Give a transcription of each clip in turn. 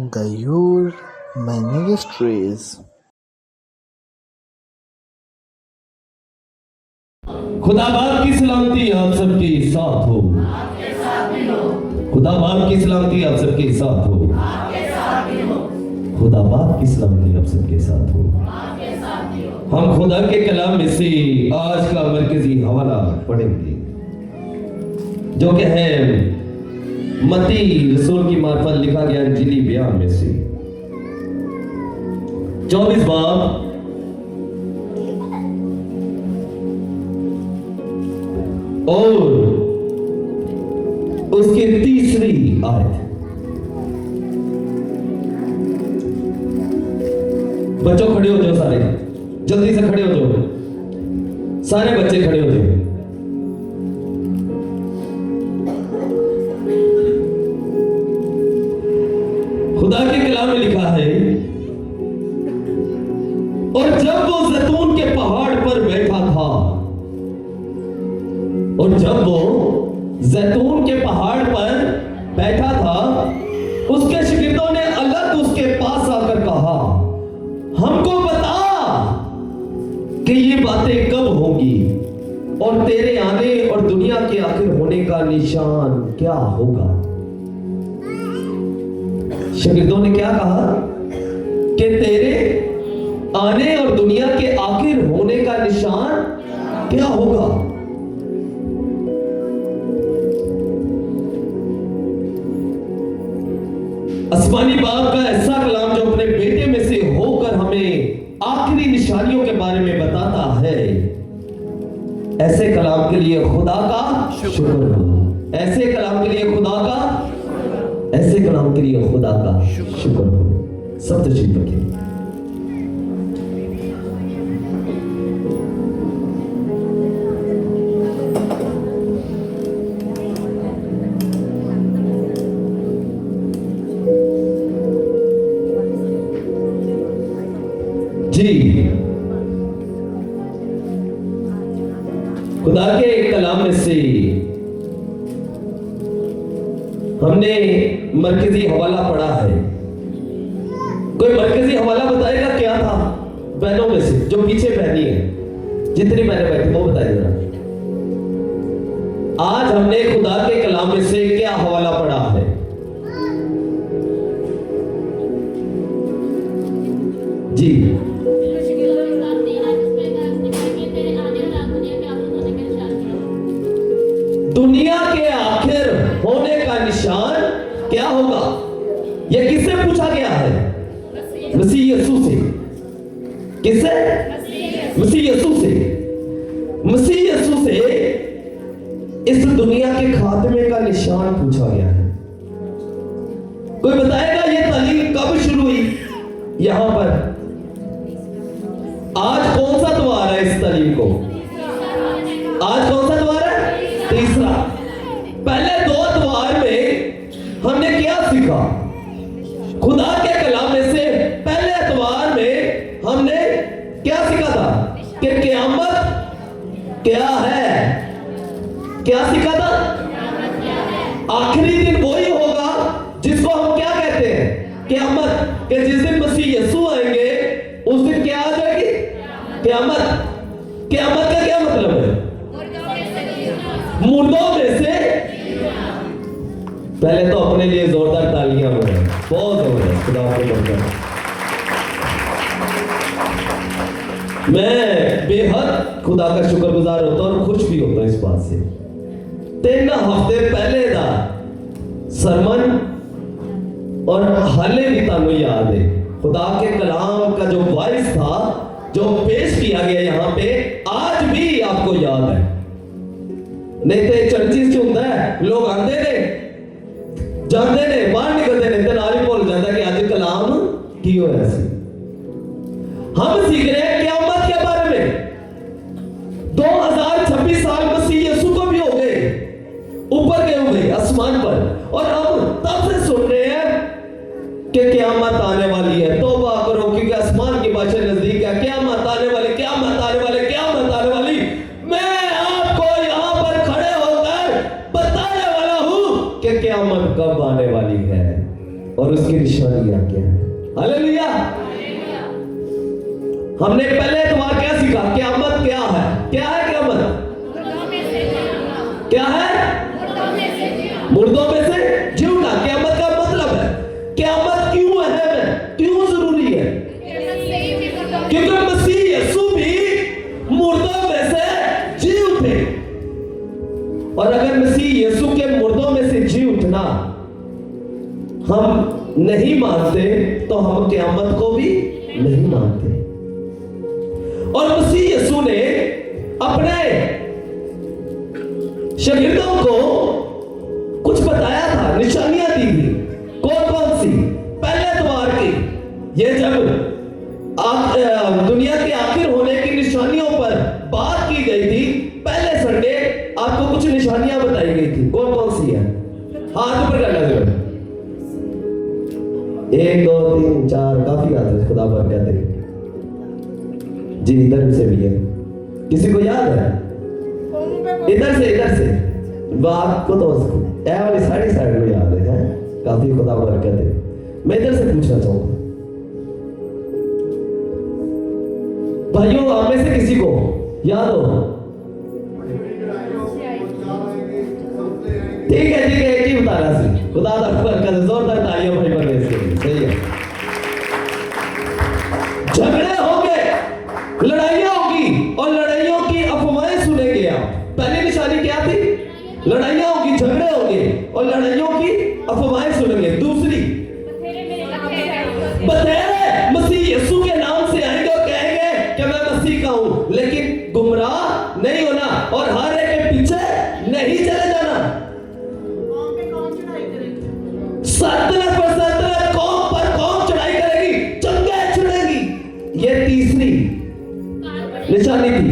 Gayur Ministries. खुदा बाप की सलामती आप सबके साथ हो। आपके साथ भी हो। खुदा बाप की सलामती आप सबके साथ हो। आपके साथ भी हो। खुदा बाप की सलामती आप सबके साथ हो। आपके साथ भी हो। हम खुदा के कलाम में से आज का मरकजी हवाला पढ़ेंगे जो कि है मत्ती रसूल की मार्फत लिखा गया इंजीली बयान में से 24 बाब और उसकी तीसरी आयत। बच्चों खड़े हो जाओ, सारे जल्दी से खड़े हो जाओ, सारे बच्चे खड़े हो जाओ। खुदा के कलाम में लिखा है, और जब वो जैतून के पहाड़ पर बैठा था, और जब वो जैतून के पहाड़ पर बैठा था, उसके शिगिर्दों ने अलग उसके पास आकर कहा, हमको बता कि ये बातें कब होंगी और तेरे आने और दुनिया के आखिर होने का निशान क्या होगा। शिगिर्दों ने क्या कहा कि तेरे आने और दुनिया के आखिर होने का निशान क्या होगा। आसमानी बाप का ऐसा कलाम जो अपने बेटे में से होकर हमें आखिरी निशानियों के बारे में बताता है, ऐसे कलाम के लिए खुदा का शुक्र हो। ऐसे कलाम के लिए खुदा का ऐसे कलाम के लिए खुदा का शुक्र हो। सब तशरीफ रखिए। जी, खुदा के कलाम में से हमने मरकजी हवाला पढ़ा है। कोई मरकजी हवाला बताएगा क्या था? बहनों में से जो पीछे बहनी है, जितनी बहनें बैठी वो बताइए जरा। आज हमने खुदा के कलाम में से क्या हवाला पढ़ा है? जी, दुनिया के आखिर होने का निशान क्या होगा। यह किससे पूछा गया है? मसीह यीशु से। किससे? मसीह यीशु से। मसीह यीशु से इस दुनिया के खात्मे का निशान पूछा गया है। कोई बताएगा यह तालीम कब शुरू हुई यहां पर? आज कौन सा द्वार है इस तालीम को? आज कौन सा द्वार है? तीसरा। पहले दो द्वार में हमने क्या सीखा? खुदा के कलाम में से पहले द्वार में हमने क्या सीखा था कि क़यामत क्या है। क्या सीखा था? आखिरी दिन वही होगा जिसको हम क्या कहते हैं? क़यामत। कि जिस दिन मसीह यीशु आएंगे उस दिन क्या आ जाएगी? क़यामत। क़यामत का क्या मतलब है? मुर्दों में से। पहले तो अपने लिए जोरदार तालियां हो, बहुत जबरदस्त। खुदा को बरकत। मैं बेहद खुदा का शुक्रगुजार होता हूं और खुश भी होता हूं इस बात से। 3 हफ्ते पहले का सरमन और हाले भी तानू याद है, खुदा के कलाम का जो वॉइस था जो पेश किया गया यहाँ पे, आज भी आपको याद है। नहीं तो चर्चिस होता है, लोग आते ने जाते ने बाहर निकलते ने तो नारी बोल जाता कि आज कलाम की हो ऐसे। हम सीख रहे हैं क़यामत के बारे में। 2026 साल मसीह यीशु को भी हो गए, ऊपर गए हुए आसमान पर, और हम तब से सुन रहे हैं कि क़यामत आने वाली है। तौबा करो क्योंकि आसमान की बादशाह नजदीक है। क़यामत आने वाली, क़यामत आने वाली, क़यामत आने वाली। मैं आपको यहां पर खड़े होकर बताने वाला हूं कि क़यामत कब आने वाली है। और उसकी निशानियां क्या है। हालेलुया। हमने पहले तुम्हारा क्या सीखा, क़यामत क्या है, क्या है क़यामत, क्या है, मुर्दों में से जी उठा। क़यामत का मतलब है, क़यामत क्यों अहम है, क्यों जरूरी है, क्योंकि मसीह यीशु भी मुर्दों में से जी उठे। और अगर मसीह यीशु के मुर्दों में से जी उठना हम नहीं मानते तो हम क़यामत को भी नहीं मानते। और मसीह यीशु ने अपने शागिर्दों को कुछ बताया था, निशानियां दी थी। कौन कौन सी? पहले द्वार की, ये जब दुनिया के आखिर होने की निशानियों पर बात की गई थी, पहले संडे आपको कुछ निशानियां बताई गई थी। कौन कौन सी है? हाथ ऊपर करना जरूर। 1 2 3 4 काफी आते हैं, खुदा बरकत दे। जी इधर से भी है, किसी को याद है? इधर से बात को तो ए वाली साइड में याद है, काफी खुदा बरकत है। मैं इधर से पूछना चाहूंगा भाइयों, आप में से किसी को याद हो? ठीक है एक ही बता रहा सी, खुदा बरकत, जोरदार तालियां भाई परवेश के लिए। सही है। झगड़े होंगे, लड़ाइयां होगी और लड़ाइयों की अफवाहें सुनेंगे आप। पहली निशानी क्या थी? लड़ाइयां होगी, झगड़े होंगे और लड़ाइयों की अफवाहें सुनेंगे। दूसरी, बतेरे मसीह यीशु के नाम से आएंगे और कहेंगे कि मैं मसीह का हूं, लेकिन गुमराह नहीं होना और हर एक के पीछे नहीं चले जाना। सल्तनत पर सल्तनत, कौम पर कौम चढ़ाई करेगी, जंगें छिड़ेगी। ये तीसरी निशानी थी।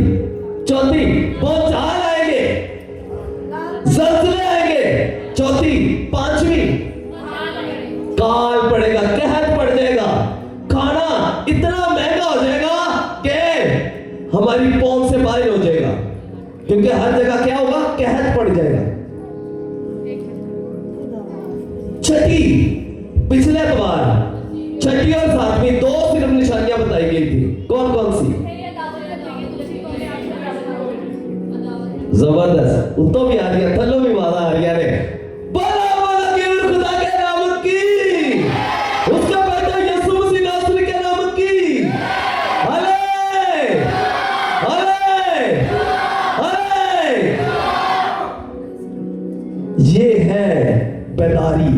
चौथी, भूचाल आएंगे, ज़लज़ले आएंगे। चौथी, पांचवी, काल पड़ेगा, कहर पड़ जाएगा, खाना इतना महंगा हो जाएगा कि हमारी पहुंच से बाहर हो जाएगा, क्योंकि हर जगह क्या होगा, कहर पड़ जाएगा। छठी, पिछले बार छठी और सातवीं दो सिर्फ निशानियां बताई गई थी। कौन कौन सी? जबरदस्त, उत्तो भी आ रही है, थल्लो भी वादा आ रही है। बोला बोला केवल खुदा के नाम की, उसका बेटा यीशु मसीह नासरी के नाम की। हाले हाले हाले। ये है बेदारी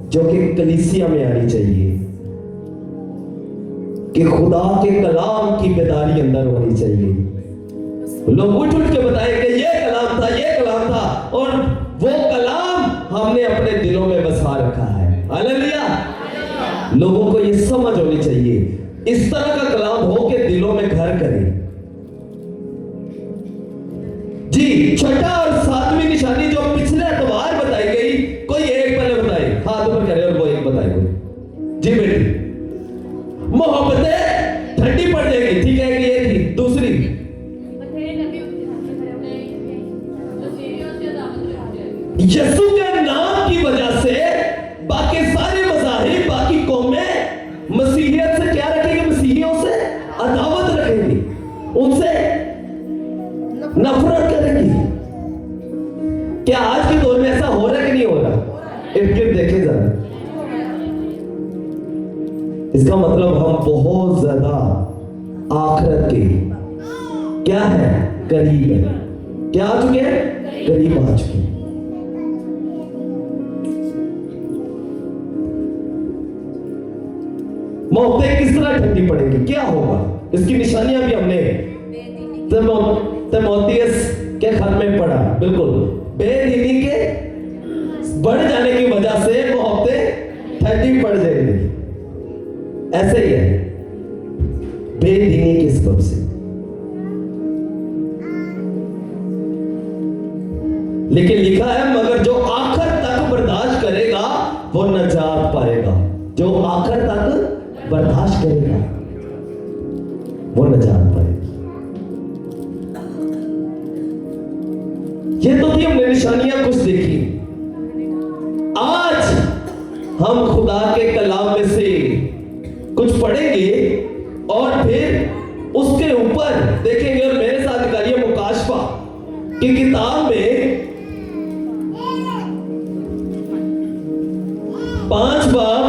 जो कि कलीसिया में आनी चाहिए, कि खुदा के कलाम की बेदारी अंदर होनी चाहिए। लोग उठ उठ के बताए कि ये कलाम था, ये कलाम था, और वो कलाम हमने अपने दिलों में बसा रखा है। हालेलुया। लोगों को ये समझ होनी चाहिए, इस तरह का कलाम हो के दिलों में घर करे। जी छठा और सातवीं निशानी जो पिछले एतवार बताई गई, कोई एक पहले बताए, हाथ ऊपर करे और वो एक बताए कोई। जी बेटी, मोहब्बतें ठंडी पड़ जाएगी, ठीक है, कि ये थी। दूसरी, यीशु के नाम की वजह से बाकी सारे मज़ाहिब, बाकी कौमें मसीहियत से क्या रखेंगे, मसीहियों से अदावत रखेंगी, उनसे नफरत करेंगी। क्या आज के दौर में ऐसा हो रहा है कि नहीं हो रहा? इर्द गिर्द देखे जरा। इसका मतलब हम बहुत ज्यादा आखिरत के क्या है, करीब है। क्या आ चुके हैं? करीब आ चुके हैं। मौतें किस तरह ठंडी पड़ेंगी, क्या होगा, इसकी निशानियां भी हमने तिमोथियस के खत में पढ़ा। बिल्कुल, बेदीनी के बढ़ जाने की वजह से मौतें ठंडी पड़ जाएंगी। ऐसे ही है, बेदीनी के सबब से। लेकिन लिखा है, मगर जो आखिर तक बर्दाश्त करेगा वो नजात पाएगा। जो आखिर तक बर्दाश्त करेगा वो नजात पाएगा। ये तो थी हमने निशानियां कुछ देखी। आज हम खुदा के कलाम में से कुछ पढ़ेंगे और फिर उसके ऊपर देखेंगे। और मेरे साथ निकालिए मुकाशफा की किताब में 5 बाब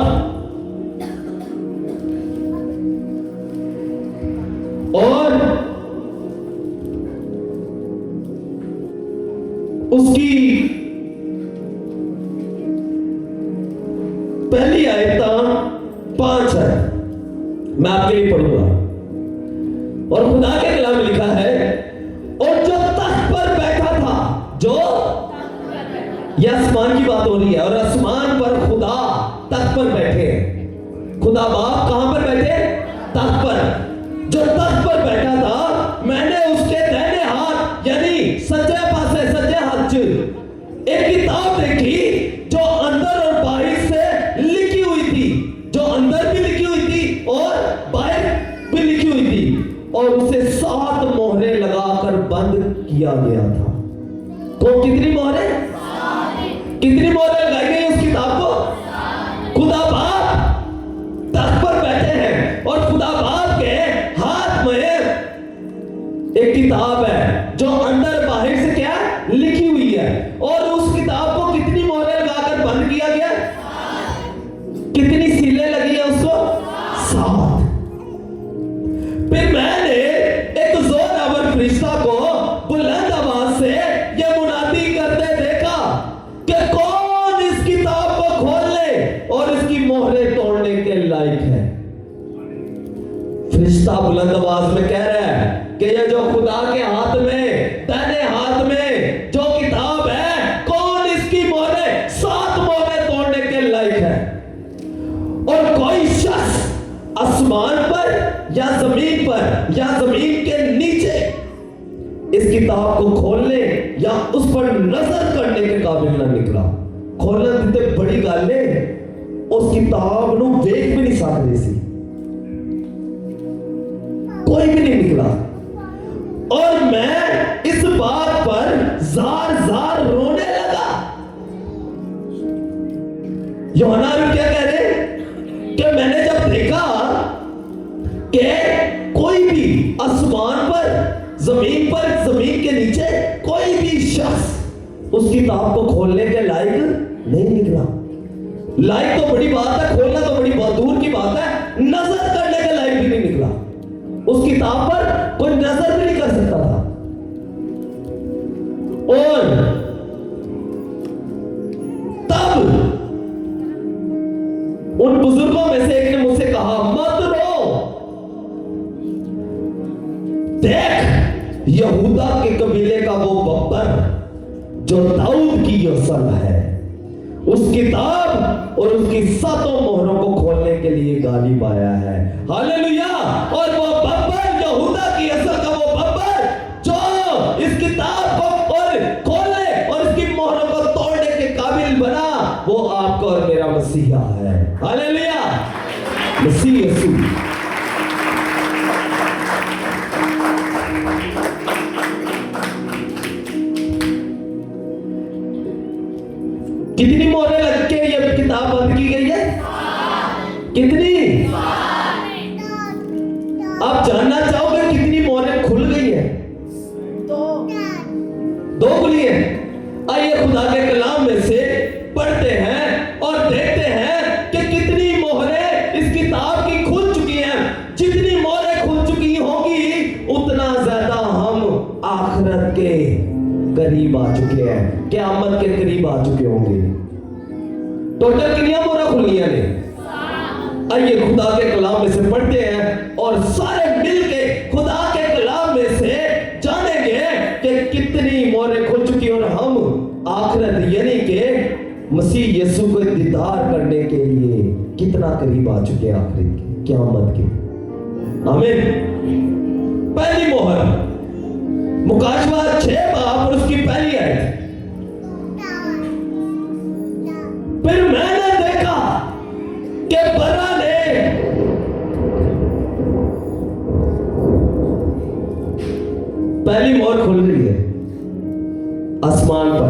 और उसकी पहली आयत 5 है, मैं आपके लिए पढ़ूंगा। और खुदा के कलाम में लिखा है, और जो तख्त पर बैठा था, जो यह आसमान की बात हो रही है, और आसमान पर खुदा तख्त पर बैठे हैं। खुदा बाप कहां पर बैठे? तख्त पर। जो तख्त पर बैठा था, मैंने उसके दाहिने हाथ यानी सज्जे पासे, सज्जे हाथ एक किताब देखी जो अंदर और बाहर से लिखी हुई थी, जो अंदर भी लिखी हुई थी और बाहर भी लिखी हुई थी, और उसे 7 मोहरें लगाकर बंद किया गया था। तो कितनी मोहरें? कितनी मोहरें लगाई गई उस किताब को? खुदा बाप तख्त पर बैठे हैं और खुदा बाप के हाथ में एक किताब है जो अंदर बाहर से क्या लिखी हुई है। और उस किताब को कितनी मोहरें लगाकर बंद किया गया? कितनी सीलें लगी है उसको? 7। फिर मैंने एक जोरावर फरिश्ता को बुलंद आवाज से यह मुनादी करते देखा कि कौन इस किताब को खोलने और इसकी मोहरें तोड़ने के लायक है। फरिश्ता बुलंद आवाज में कह रहा है कि यह जो खुदा के हाथ में, दाहिने हाथ में जो किताब है, कौन इसकी मोहरें, 7 मोहरें तोड़ने के लायक है। और कोई शख्स आसमान पर या जमीन पर या जमीन के नीचे इस किताब को खोलने या उस पर नजर करने के काबिल ना निकला। खोलना दिते बड़ी गल है, उस किताब ਨੂੰ देख भी नहीं सकते सी, कोई भी नहीं निकला। और मैं इस बात पर जार जार रोने लगा। यूहन्ना भी क्या कह रहे कि मैंने जब देखा कि कोई भी आसमान पर, जमीन पर, जमीन के नीचे कोई भी शख्स उस किताब को खोलने के लायक नहीं निकला। लायक तो बड़ी बात है, खोलना तो बड़ी बहुत दूर की बात है, नजर करने के लायक भी नहीं निकला। उस किताब पर कोई नजर भी नहीं कर सकता था। और तब उन बुजुर्गों में से एक ने मुझसे कहा, मत रो, देख यहूदा के कबीले का वो बब्बर जो दाऊद की नस्ल है, उस किताब और उसकी 7 मोहरों को खोलने के लिए गालिब आया है। हालेलुया। और वो बब्बर, यहूदा की नस्ल का वो बब्बर जो इस किताब को और खोलने और इसकी मोहरों को तोड़ने के काबिल बना, वो आपका और मेरा मसीहा है। हालेलुया। मसीह यीशु। कितनी मोहरें लग के ये किताब बंद की गई है? कितनी? आप जानना चाहोगे कितनी मोहरें खुल गई है? 2 खुली है। आइए खुदा के कलाम में से पढ़ते हैं और देखते हैं कि कितनी मोहरें इस किताब की खुल चुकी हैं। जितनी मोहरें खुल चुकी होगी उतना ज्यादा हम आखिरत के करीब आ चुके हैं, क़यामत के करीब आ चुके होंगे। टोटल कितनी मोहरें खुल गई हैं? आइए खुदा के कलाम में से पढ़ते हैं और सारे मिलके खुदा के कलाम में से जानेंगे कि कितनी मोहरें खुल चुकी और हम आखिरत यानी कि मसीह यीशु को दीदार करने के लिए कितना करीब आ चुके हैं, आखिरत के, क़यामत के। आमीन। पहली मोहर मुकाशवा 6 बाब और उसकी पहली आयत। फिर मैंने देखा कि बरा ने पहली मोहर खुल रही है आसमान पर।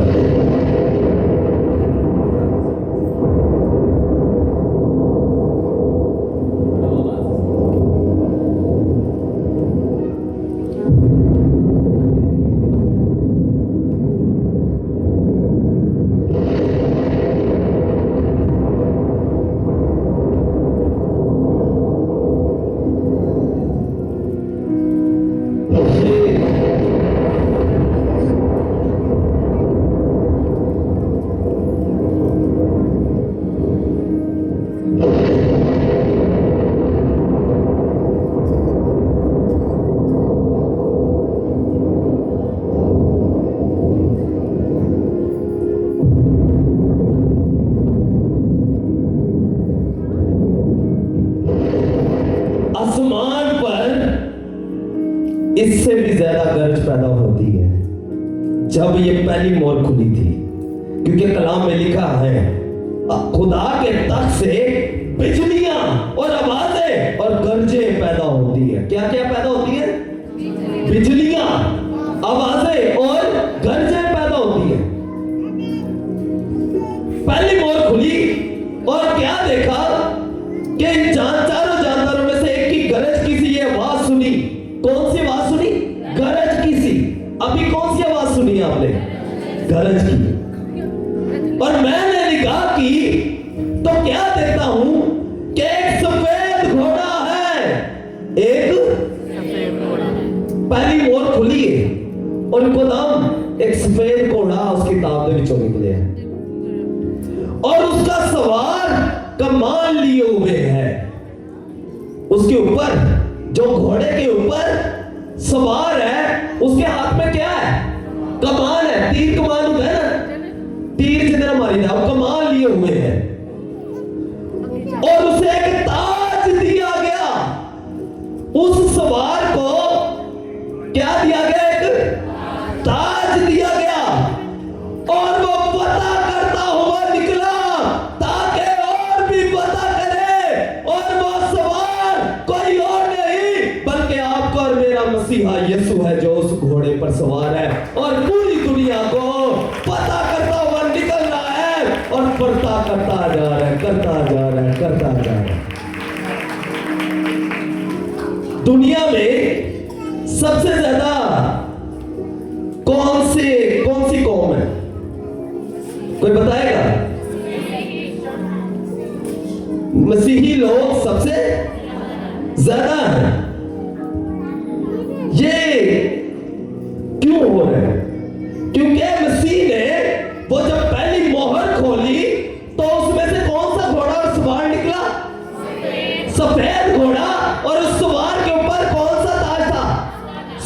इससे भी ज्यादा गरज पैदा होती है जब ये पहली मोर खुली थी, क्योंकि कलाम में लिखा है खुदा के तख्त से बिजलियां और आवाजें और गरजें पैदा होती है। क्या क्या पैदा होती है? बिजलियां, आवाजें और गरजें पैदा होती है। पहली मोर खुली और क्या देखा कि चारों जानवरों में से एक की गरज की सी ये आवाज सुनी। कौन सी आवाज सुनी? गरज की सी। अभी कौन सी आवाज सुनी आपने? गरज की। और मैंने निगाह की तो क्या देखता हूं कि एक सफेद घोड़ा है। एक पहली मोर खुली है और खुदाम एक सफेद घोड़ा उसकी ताब के विचों निकले हैं और उसका सवार कमान लिए हुए है। उसके ऊपर, जो घोड़े के ऊपर सवार है, उसके हाथ में क्या है? कमान है। तीर कमान होता है ना, तीर जितना मारी था, वो कमान लिए हुए हैं और उसे एक ताज दिया गया। उस सवार को क्या दिया गया? एक ताज दिया गया और वो पता करता हुआ निकला ताकि और भी पता करे। और वो सवार कोई और नहीं बल्कि आपका और मेरा मसीहा यीशु है, जो उस घोड़े पर सवार है और पूरी दुनिया को पता करता हुआ निकल रहा है और पता करता जा रहा है, करता जा रहा है, करता जा रहा है। दुनिया में सबसे ज्यादा कौन सी कौम है? कोई बताएगा? मसीही लोग सबसे ज्यादा हैं। ये क्यों हो रहा है? क्योंकि मसीह ने वो जब पहली मोहर खोली तो उसमें से कौन सा घोड़ा और सवार निकला? सफेद घोड़ा। और उस सवार के ऊपर कौन सा ताज था?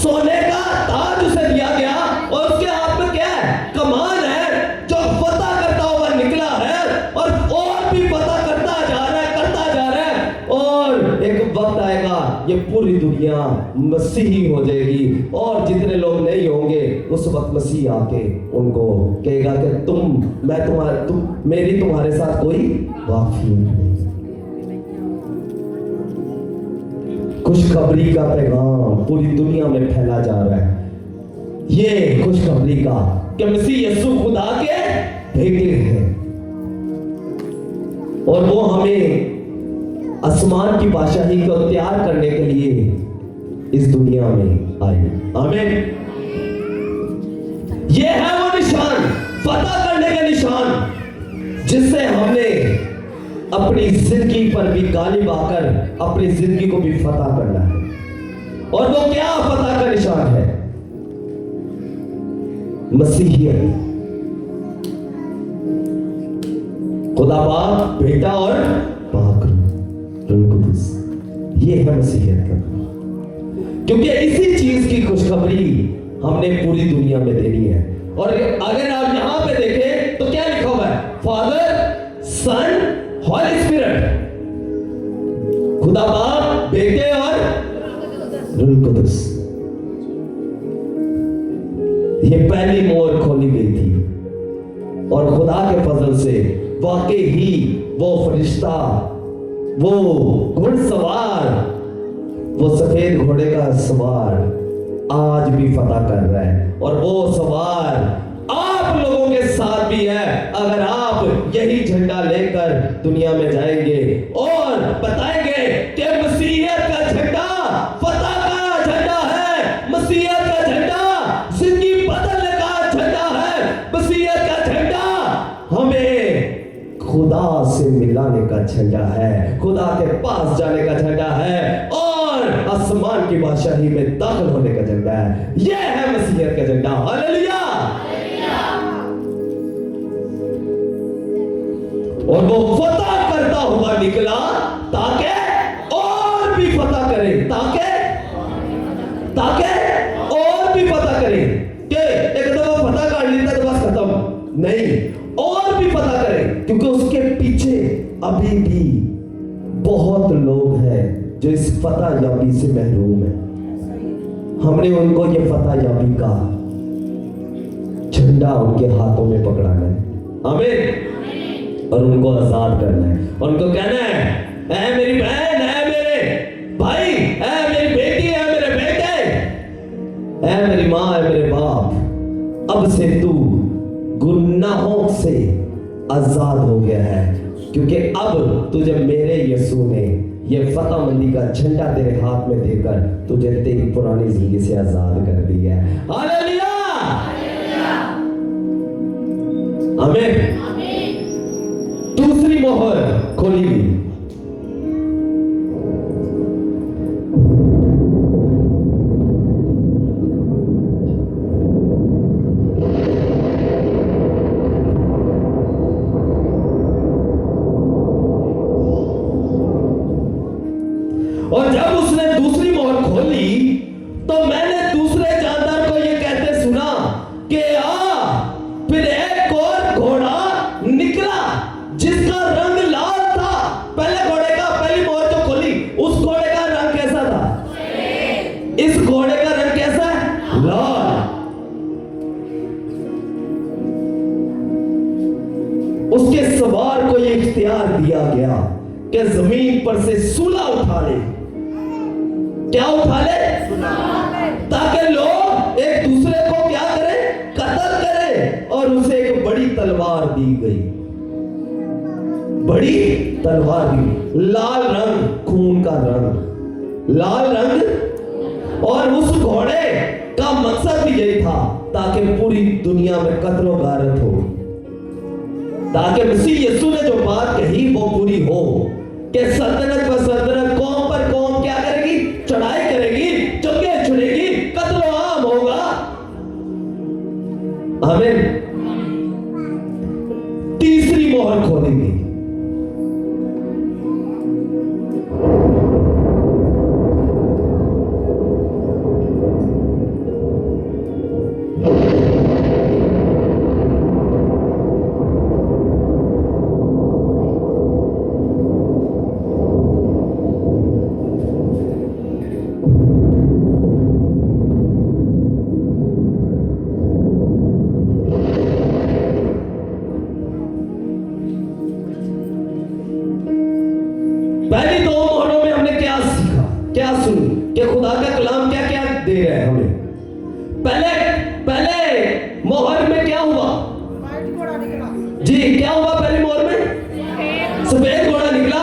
सोने का ताज उसे दिया गया और उसके हाथ में क्या है? कमान है, जो पता करता हुआ निकला है और भी पता करता जा रहा है, करता जा रहा है। और एक वक्त आएगा ये पूरी दुनिया मसीही हो जाएगी और जितने लोग नहीं होंगे उस वक्त मसीह आके उनको कहेगा कि मेरी तुम्हारे साथ कोई वाकफी नहीं। खुशखबरी का पैगाम पूरी दुनिया में फैला जा रहा है। ये खुशखबरी का कि मसीह यीशु खुदा के भेजे हैं और वो हमें आसमान की बादशाही को तैयार करने के लिए इस दुनिया में आए। आमीन। ये है वो निशान, पता करने का निशान, जिससे हमने अपनी जिंदगी पर भी गालिब आकर अपनी जिंदगी को भी फतह करना है। और वो क्या फतह का निशान है? मसीहियत। खुदा बाप, बेटा और पाक रूह कुदस, ये है मसीहियत का। क्योंकि इसी चीज की खुशखबरी हमने पूरी दुनिया में देनी है। और अगर आप यहां पे देखें तो क्या लिखा हुआ है? फादर, सन, हॉली स्पिरिट। खुदा बाप, बेटे और रूह कुदस। ये पहली मोहर खोली गई थी और खुदा के फजल से वाकई ही वो फरिश्ता, वो घुड़सवार, वो सफेद घोड़े का सवार आज भी फतह कर रहा है। और वो सवार आप लोगों के साथ भी है अगर आप यही झंडा लेकर दुनिया में जाएंगे और बताएंगे कि मसीहियत का झंडा फतह का झंडा है, मसीहियत का झंडा जिंदगी बदलने का झंडा है, मसीहियत का झंडा हमें खुदा से मिलाने का झंडा है, खुदा के पास जाने का झंडा है और आसमान की बादशाही में दाखिल होने का झंडा है। यह है मसीहियत का झंडा। हालेलुया। और वो फतह करता हुआ निकला ताकि और भी फतह करे, ताकि और भी फतह करे। कि एक दफा फतह कर लेता तो बस खत्म नहीं, और भी फतह करे, क्योंकि उसके पीछे अभी भी बहुत लोग हैं जो इस फतह याबी से महरूम है। हमने उनको ये फतह याबी का झंडा उनके हाथों में पकड़ाना है, आमीन, और उनको आजाद करना है, और उनको कहना है, ऐ मेरी बहन, ऐ मेरे भाई, ऐ मेरी बेटी, ऐ मेरे बेटे, ऐ मेरी माँ, ऐ मेरे बाप, अब से तू गुनाहों से आजाद हो गया है, क्योंकि अब तुझे मेरे यीशु ने ये फतहमंदी का झंडा तेरे हाथ में देकर तुझे तेरी पुरानी जिंदगी से आजाद कर दिया है। हालेलुया, आमीन। दूसरी मोहर खोली गई। और जब उसने दूसरी मोहर खोली तो मैंने दूसरे जानदार को यह कहते सुना कि फिर एक और घोड़ा निकला जिसका रंग लाल था। पहले घोड़े का, पहली मोहर जो खोली उस घोड़े का रंग कैसा था? इस घोड़े का रंग कैसा है? लाल। उसके सवार को यह इख्तियार दिया गया कि जमीन पर से सूला उठा ले। क्या उठा ले? ताकि लोग एक दूसरे को क्या करें? कत्ल करें। और उसे एक बड़ी तलवार दी गई, बड़ी तलवार दी, लाल रंग, खून का रंग, लाल रंग। और उस घोड़े का मकसद भी यही था ताकि पूरी दुनिया में कत्लो गारत हो, ताकि मसीह यीशु ने जो बात कही वो पूरी हो कि सल्तनत पर सल्तनत, कौम पर कौम क्या करेगी? चढ़ाई करेगी, जंगें छिड़ेगी, कत्ल आम होगा। आमीन। तीसरी मोहर खोलेंगे। पहली दो मोहरों में हमने क्या सीखा, क्या सुनी कि खुदा का कलाम क्या क्या दे रहा है हमें। पहले मोहर में क्या हुआ जी? क्या हुआ पहली मोहर में? सफेद घोड़ा निकला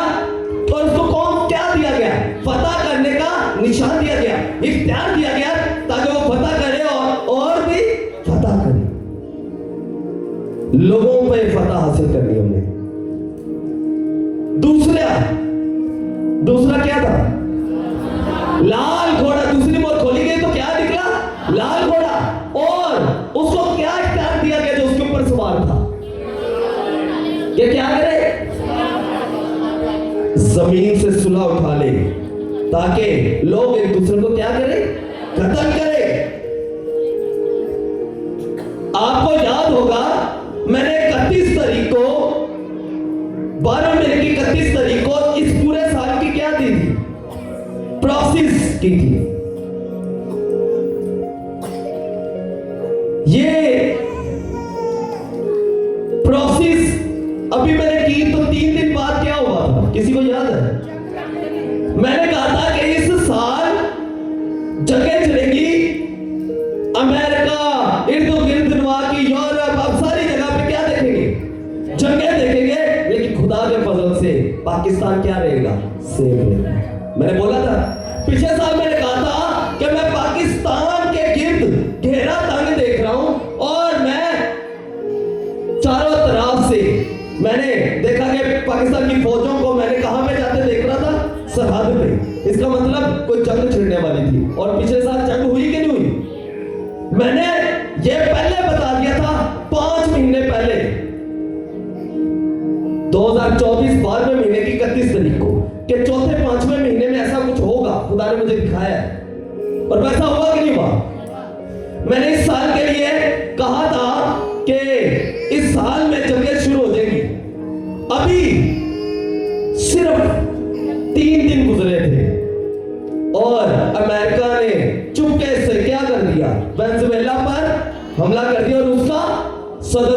और उसको कौन क्या दिया गया? फतह करने का निशान दिया गया, इख्तियार दिया गया ताकि वो फतह करे और भी फतह करे। लोगों पे फतह हासिल करनी हमने। दूसरा क्या था? लाल घोड़ा। दूसरी मोहर खोली गई तो क्या निकला? लाल घोड़ा। और उसको क्या इख्तियार दिया गया जो उसके ऊपर सवार था? ये क्या करे? जमीन से सुलह उठा ले ताकि लोग एक दूसरे को क्या करें? कत्ल करें। आपको याद होगा मैंने 31 तारीख को 12 महीने की 31 तारीख को इस पूरे साल की क्या दी थी? प्रोसेस की थी। ये प्रोसेस अभी मैंने की तो 3 दिन बाद क्या हुआ था? किसी को याद है? मैंने कहा था कि इस साल जगह चलेगी, अमेरिका, इर्द गिर्द की, यूरोप, अब सारी जगह पे क्या देखेंगे? जगह देखेंगे। लेकिन खुदा के फजल से पाकिस्तान क्या रहेगा? सेफ रहेगा। मैंने बोला था पिछले साल, मैंने कहा था कि मैं पाकिस्तान के गिर्द घेरा तंग देख रहा हूं और मैं चारों तरफ से मैंने देखा कि पाकिस्तान की फौजों को मैंने कहां पे जाते देख रहा था? सरहद पे। इसका मतलब कोई जंग छिड़ने वाली थी। और पिछले साल जंग हुई कि नहीं हुई? मैंने ये पहले बता दिया था 5 महीने पहले, 2024 12वें महीने की 31 तारीख को, कि चौथे 5वें महीने में ऐसा कुछ होगा। खुदा ने मुझे दिखाया है और वैसा हुआ कि नहीं हुआ? मैंने इस साल के लिए कहा था कि इस साल में जंगें शुरू हो जाएगी। अभी सिर्फ 3 दिन गुजरे थे और अमेरिका ने चुपके से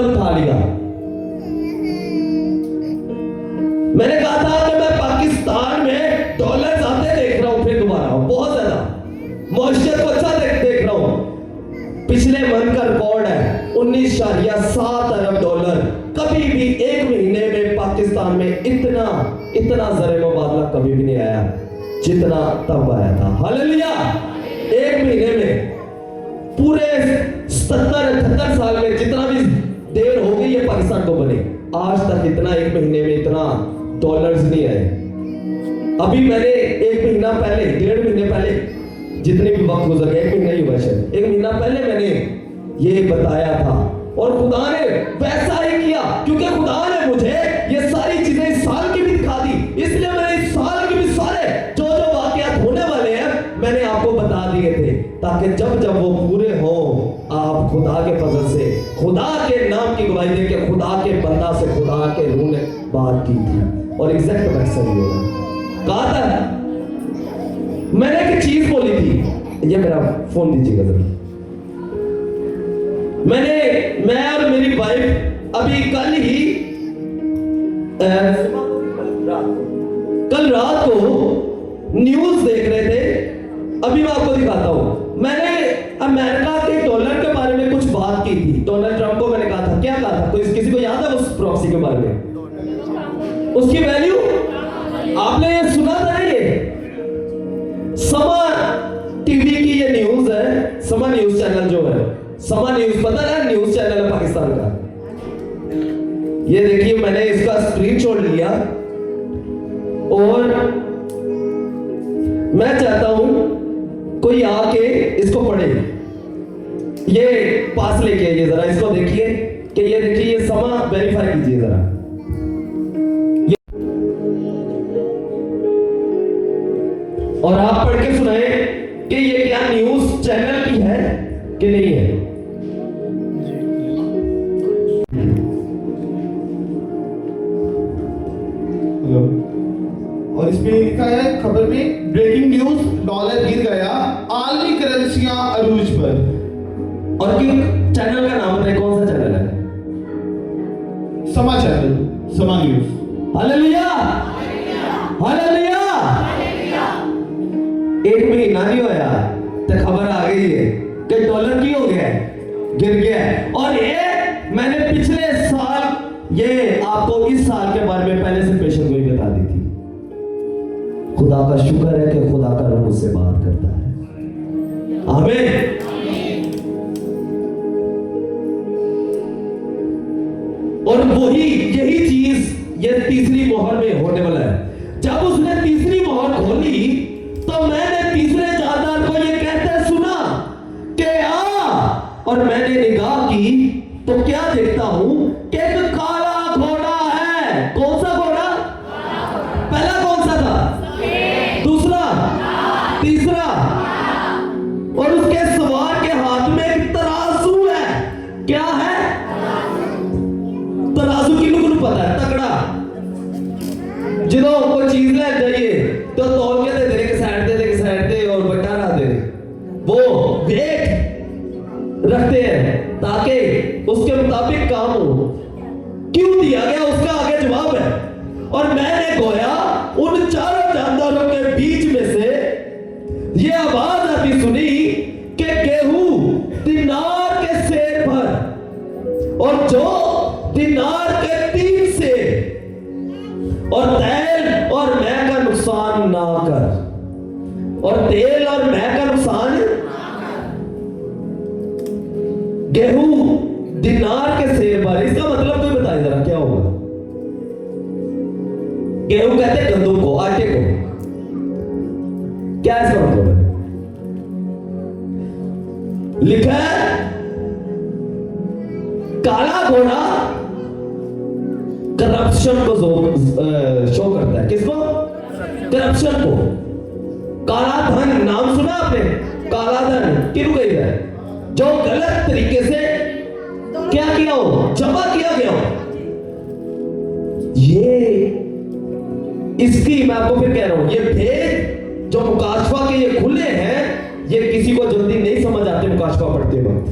कदम उठा लिया। मैंने कहा था कि मैं पाकिस्तान में डॉलर आते देख रहा हूं, फिर दोबारा बहुत ज्यादा मॉइस्चर को अच्छा देख रहा हूं। पिछले मंथ का रिकॉर्ड है 19.7 अरब डॉलर। कभी भी एक महीने में पाकिस्तान में इतना ज़र मुबादला कभी भी नहीं आया जितना तब आया था। हालेलुया। एक महीने में पूरे 77-78 साल में जितना भी देर हो गई है पाकिस्तान को बने, आज तक इतना एक महीने में इतना डॉलर्स नहीं आए। अभी मैंने एक महीना पहले, 1.5 महीने पहले, जितने भी वक्त गुजर गया, 1 महीना ही हुआ शायद, 1 महीना पहले मैंने ये बताया था और खुदा ने वैसा ही किया, क्योंकि खुदा ने मुझे ये सारी चीजें इस साल की भी दिखा दी। इसलिए मैंने इस साल के भी सारे जो वाकयात होने वाले हैं मैंने आपको बता दिए थे, ताकि जब वो पूरे हो आप खुदा के फजल से, खुदा के नाम की गवाही दे के, खुदा के बंदा से खुदा के रूह ने बात की थी और एग्जैक्ट वैसा ही होगा। कहा था मैंने एक चीज बोली थी, ये मेरा फोन दीजिएगा जरा। मैं और मेरी वाइफ अभी कल रात को न्यूज देख रहे थे। अभी मैं आपको दिखाता हूं। मैंने अमेरिका के डॉलर के बारे में कुछ बात की थी। डोनाल्ड ट्रंप को मैंने कहा था, क्या कहा था, कोई किसी को याद है उस प्रॉक्सी के बारे में, उसकी वैल्यू आपने ये सुना था? ये समा टीवी की ये न्यूज है, समा न्यूज चैनल जो है, समा न्यूज, पता है न्यूज चैनल है पाकिस्तान का। ये देखिए मैंने इसका स्क्रीनशॉट लिया और मैं चाहता हूं कोई आके इसको पढ़े। ये पास लेके आइए जरा, इसको देखिए कि ये देखिए, ये समा वेरीफाई कीजिए जरा। और आप पढ़ के सुनाए कि ये क्या न्यूज चैनल की है कि नहीं है। और इसमें लिखा है खबर में, ब्रेकिंग न्यूज, डॉलर गिर गया, आलमी करेंसियां अरूज पर। और किन चैनल का नाम है, कौन सा चैनल है? समा चैनल, समा न्यूज। Hallelujah, hallelujah. 1 महीना नहीं होया तो खबर आ गई है कि डॉलर की हो गया है, गिर गया है। और ये मैंने पिछले साल, ये आपको इस साल के बारे में पहले से पेशेंट को ही बता दी थी। खुदा का शुक्र है कि खुदा का रूह मुझसे बात करता है। आमीन। और वही यही चीज ये तीसरी मोहर में होने वाला है। जब उसने तीसरी मोहर खोली तो मैंने तीसरे जानदार को ये कहते सुना कि आ, और मैंने निगाह की तो क्या देखता हूं कि एक काला घोड़ा है। कौन सा घोड़ा? पहला कौन सा था? दूसरा, तीसरा, और उसके सवार के हाथ में एक तराजू है। क्या है? तराजू किन्नू पता है? तगड़ा। जिन्हों कोई चीज ले जाइए तो तौल के दे, एक साइड दे और बटा रहा दे, वो वेट रखते हैं ताकि उसके मुताबिक काम हो। क्यों दिया गया उसका आगे जवाब है। और मैंने गोया उन चारों जानदारों के बीच में से ये आवाज आती सुनी कि गेहूं दिनार के सेर पर, और जो दिनार के 3 से, और तेल और मैं का नुकसान ना कर। और तेल और मैं का नुकसान, गेहूं दिनार के सेर पर, इसका मतलब कोई बताए जरा क्या होगा? गेहूं कहते हैं गंदम को, आटे को। क्या इसका मतलब है? लिखा है काला घोड़ा करप्शन को शो करता है। किसको? करप्शन को। काला धन नाम सुना आपने? काला धन किसको कहता है? जो गलत तरीके से क्या किया हो, जमा किया गया हो। ये इसकी मैं आपको फिर कह रहा हूं, ये भेद जो मुकाशफा के ये खुले हैं, ये किसी को जल्दी नहीं समझ आते मुकाशफा पढ़ते वक्त।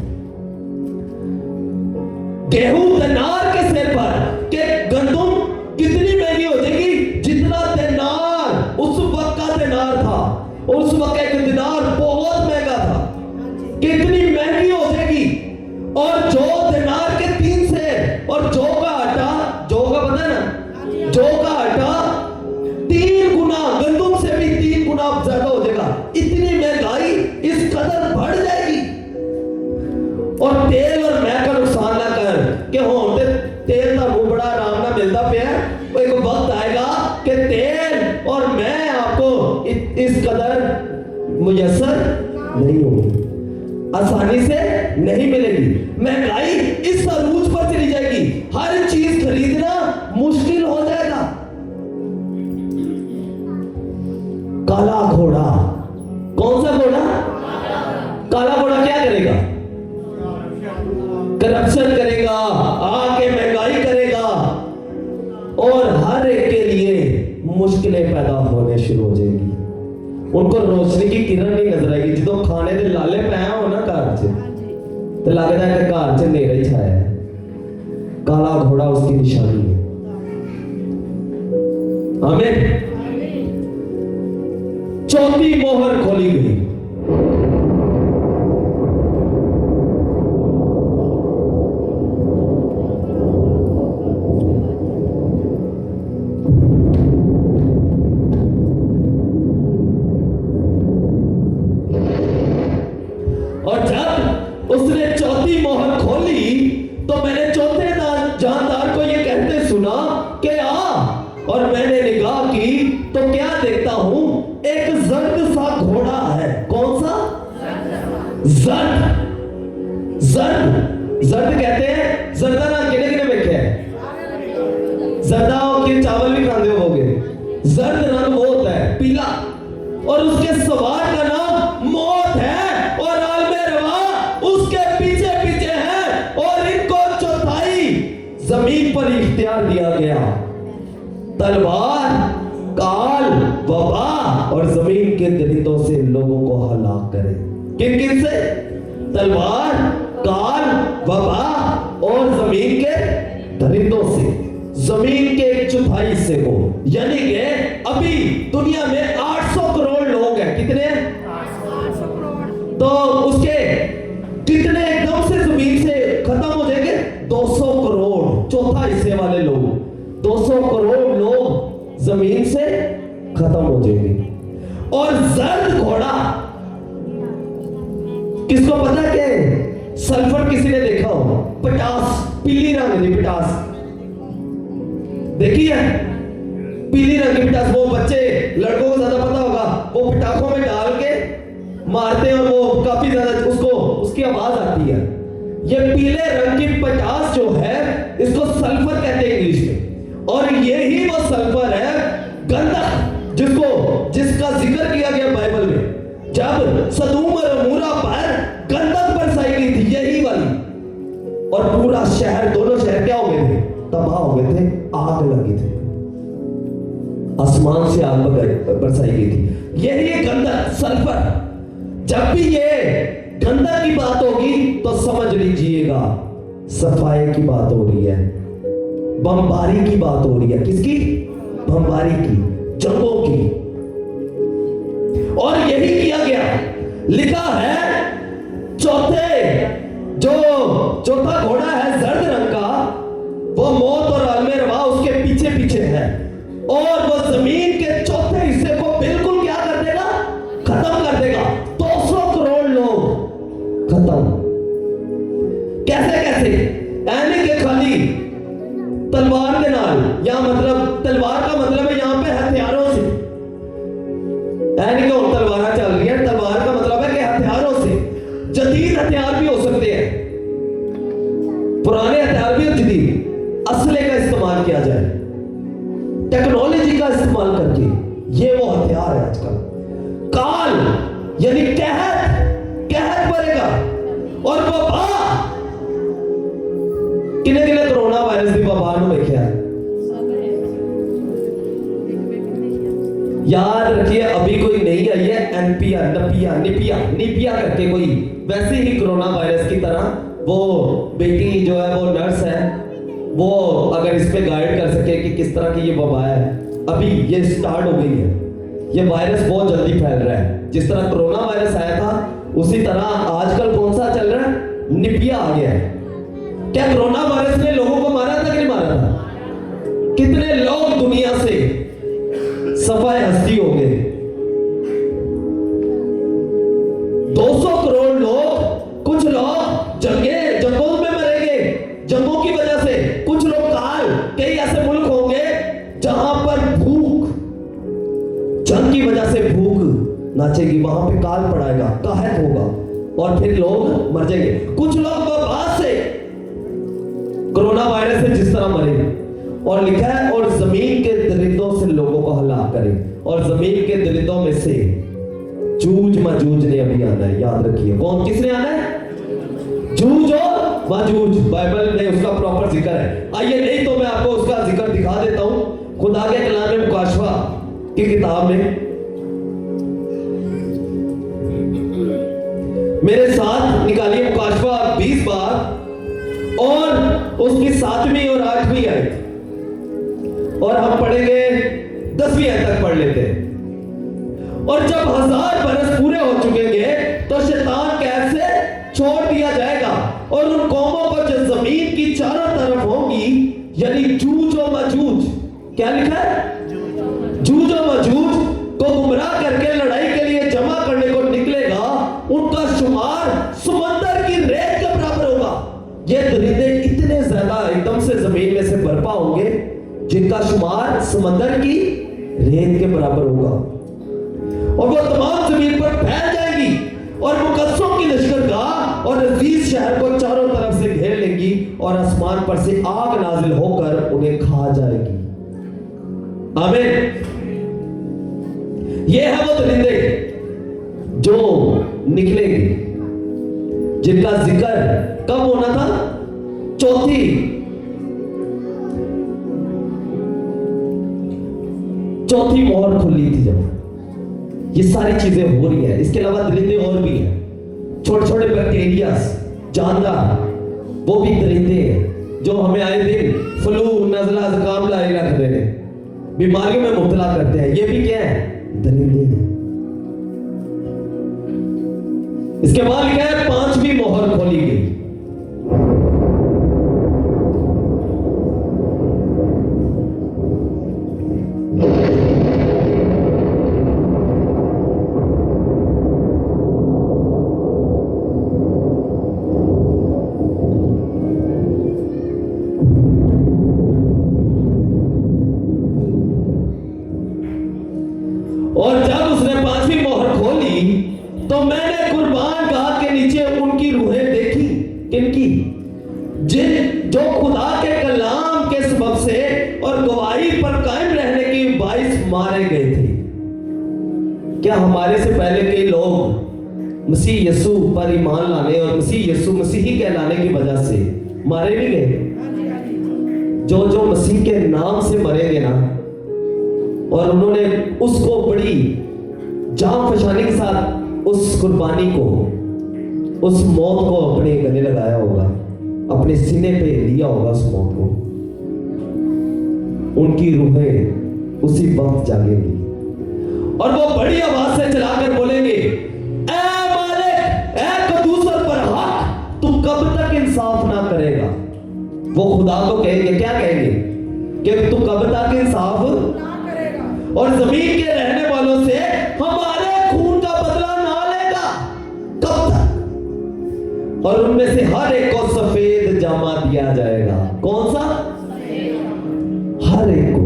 गेहूं दिनार के सिर पर कि गंदुम कितनी महंगी हो जाएगी, जितना दिनार उस वक्त का दिनार था, उस वक्त एक दिनार बहुत महंगा था, कितनी महंगी हो जाएगी। और जो दिनार के 3 सेर और जौ का आटा, जौ का पता है ना, जौ का आटा 3 गुना, गंदुम से भी 3 गुना ज्यादा हो जाएगा। इतनी महंगाई इस कदर बढ़ जाएगी। और तेल और मैं का नुकसान ना कर कि होते तेल का वो बड़ा आराम ना मिलता पे है, वो एक वक्त आएगा कि तेल और मैं आपको इस कदर मुयस्सर नहीं होगी, आसानी से नहीं मिलेगी। महंगाई इस अरूज पर चली जाएगी, हर चीज खरीदना मुश्किल हो जाएगा। काला घोड़ा, कौन सा घोड़ा? काला घोड़ा क्या करेगा? करप्शन करेगा, आके महंगाई करेगा और हर एक के लिए मुश्किलें पैदा होने शुरू हो जाएगी। उनको रोशनी की किरण नहीं नजर आएगी। जो खाने के लाले पाया हो ना घर च, तो लगता है कि घर च अंधेरा ही छाया है। काला घोड़ा उसकी निशानी है। आमीन। चौथी मोहर खोली गई। और जब उसने चौथी मोहर खोली तो मैंने चौथे जानदार को यह कहते सुना कि आ, और मैंने निगाह की तो क्या देखता हूं, एक जर्द सा घोड़ा है। कौन सा? जर्द। जर्द, जर्द कहते हैं, जर्दा ना किने किने देखे हैं? जर्दा के चावल भी खाते होगे। जर्द रंग वो होता है, पीला, और उसके सवार का नाम मौत है और आलमे रवा उसके पीछे पीछे है। और इनको चौथाई जमीन पर इख्तियार दिया गया। तलवार, काल, वबा और जमीन के दरिंदों से लोगों को हलाक करे। किन किन से? तलवार, काल, वबा और जमीन के दरिंदों से। जमीन के 1/4 हिस्से को, यानी कि अभी दुनिया में 800 करोड़ लोग हैं। कितने? 800 करोड़। तो उसके कितने एकदम से जमीन से खत्म हो जाएंगे? 200 करोड़, चौथा हिस्से वाले लोग, 200 करोड़ लोग जमीन से खत्म हो जाएंगे। और जर्द घोड़ा, किसको पता है? सल्फर किसी ने देखा हो? पटास, पीली रंग की पटास देखी है? पीली रंग की पटास, वो बच्चे लड़कों को ज्यादा पता होगा, वो पटाखों में डाल के मारते हैं और वो काफी ज्यादा उसको उसकी आवाज आती है। ये पीले रंग की पटास जो है, इसको सल्फर कहते हैं इंग्लिश में। और यही वो सल्फर है गंधक, जिसका जिक्र किया गया बाइबल में। जब सदूम और अमूरा पर गंधक बरसाई गई थी, यही वाली, और पूरा शहर, दोनों शहर क्या हो गए थे? तबाह हो गए थे, आग लगी थी, आसमान से आग बरसाई गई थी। यही गंधक, सल्फर। जब भी ये गंधक की बात होगी तो समझ लीजिएगा सफाई की बात हो रही है, बमबारी की बात हो रही है। किसकी? बमबारी की, जंगों की। और यही किया गया। लिखा है चौथा घोड़ा है जर्द रंग का, वो मौत और आलमे रवा उसके पीछे पीछे है, और वो जमीन के चौथे हिस्से को बिल्कुल क्या कर देगा? खत्म कर देगा। 200 करोड़ लोग खत्म। कैसे कैसे? यानी कि खाली तलवार के नाल, या मतलब तलवार का मतलब है यहां पे हथियारों से, यानी कि तलवार चल रही है, तलवार का मतलब है कि हथियारों से। जदीद हथियार भी हो सकते हैं, पुराने हथियार भी, जदीद असले का इस्तेमाल किया जाए, टेक्नोलॉजी का इस्तेमाल करके, ये वो हथियार है आजकल। काल यानी कहत पड़ेगा। और वबा, किने किने कोरोना वायरस की वबा नु देखा है? याद रखिए, अभी कोई नहीं आई है, निपिया करके कोई वैसे ही कोरोना वायरस की तरह वो बेटी जो है वो नर्स है, वो अगर इस पे गाइड कर सके कि किस तरह की ये वबा है। अभी ये स्टार्ट हो गई है, ये वायरस बहुत जल्दी फैल रहा है। जिस तरह कोरोना वायरस आया था उसी तरह आजकल कौन सा चल रहा है, निपिया आ गया है। क्या कोरोना वायरस ने लोगों को मारा था कि नहीं मारा था? कितने लोग दुनिया से सफाई हस्ती हो गए। 200 करोड़ लोग, कुछ लोग जंगों में मरेंगे जंगों की वजह से। कुछ लोग काल, कई ऐसे मुल्क होंगे जहां पर भूख, जंग की वजह से भूख नाचेगी, वहां पे काल पड़ाएगा, काहत होगा और फिर लोग मर जाएंगे। कुछ लोग वबा से, कोरोना वायरस से जिस तरह मरे। और लिखा है और जमीन के दरिंदों से लोगों को हलाक करे, और जमीन के दरिंदों में से जूझ मजूज ने अभी आना है। याद रखिए, कौन किसने आना है? जूझ और मजूज, बाइबल में उसका प्रॉपर जिक्र है। आइए, नहीं तो मैं आपको उसका जिक्र दिखा देता हूं खुदा के कलाम में, मुकाशवा की किताब में। मेरे साथ निकालिए मुकाशवा 20 बार और उसकी 7वीं और 8वीं आयत, और हम पढ़ेंगे 10वीं आयत तक पढ़ लेते हैं। और जब 1000 बरस पूरे हो चुकेंगे तो शैतान कैद से छोड़ दिया जाएगा, और उन कौमों को जो जमीन की चारों तरफ होंगी, यानी जूझ और मजूज, क्या लिखा है? जूझ और मजूज को गुमराह करके लड़ाई के लिए जमा करने को निकलेगा। उनका शुमार समंदर की रेत के बराबर होगा। ये दरिंदे इतने ज्यादा एकदम से जमीन में से बर्पा होंगे जिनका शुमार समंदर की रेत के बराबर होगा, और वो तमाम जमीन पर फैल जाएगी और मुकद्दसों की लश्करगाह और अजीज शहर को चारों तरफ से घेर लेंगी, और आसमान पर से आग नाजिल होकर उन्हें खा जाएगी। आमीन। ये है वो दरिंदे जो निकलेंगे, जिनका जिक्र कब होना था? चौथी मोहर खुली थी जब ये सारी चीजें हो रही है। इसके अलावा दरिंदे और भी हैं, छोटे छोटे बैक्टीरियास, जानदार, वो भी दरिंदे हैं जो हमें आए दिन फ्लू, नजला, जुकाम लाई रखते हैं, बीमारियों में मुब्तला करते हैं। ये भी क्या है? दरिंदे हैं। इसके बाद लिखा है 5वीं मोहर खोली गई। और जब उसने 5वीं मोहर खोली तो मैंने कुर्बान गाह के नीचे उनकी रूहें देखी। किनकी? जिन जो खुदा के कलाम के सबब से और गवाही पर कायम रहने की बाइस मारे गए थे। क्या हमारे से पहले कई लोग मसीह यीशु पर ईमान लाने और मसीह यीशु मसीही कहलाने की वजह से मारे नहीं गए? जो मसीह के नाम से मरेंगे ना, और उन्होंने उसको बड़ी जान फशानी के साथ उस कुर्बानी को, उस मौत को अपने गले लगाया होगा, अपने सीने पे लिया होगा उस मौत को, उनकी रूहें उसी वक्त जागेंगी और वो बड़ी आवाज से चलाकर बोलेंगे, ऐ मालिक, ऐ कदूस और बरहक, तू कब तक इंसाफ ना करेगा? वो खुदा को कहेंगे, क्या कहेंगे? कि तू कब तक इंसाफ ना करेगा और जमीन के रहने वालों से हमारे खून का बदला ना लेगा? कब तक? और उनमें से हर एक को सफेद जामा दिया जाएगा। कौन सा? हर एक को।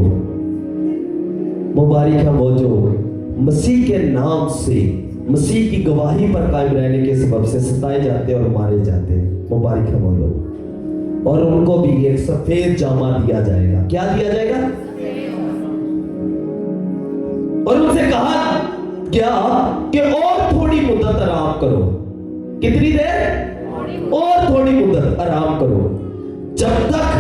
मुबारक है वो जो मसीह के नाम से, मसीह की गवाही पर कायम रहने के सबब से सताए जाते और मारे जाते हैं। मुबारक है वो लोग। और उनको भी एक सफेद जामा दिया जाएगा। क्या दिया जाएगा? और उनसे कहा क्या कि और थोड़ी मुद्दत आराम करो। कितनी देर? और थोड़ी मुद्दत आराम करो, जब तक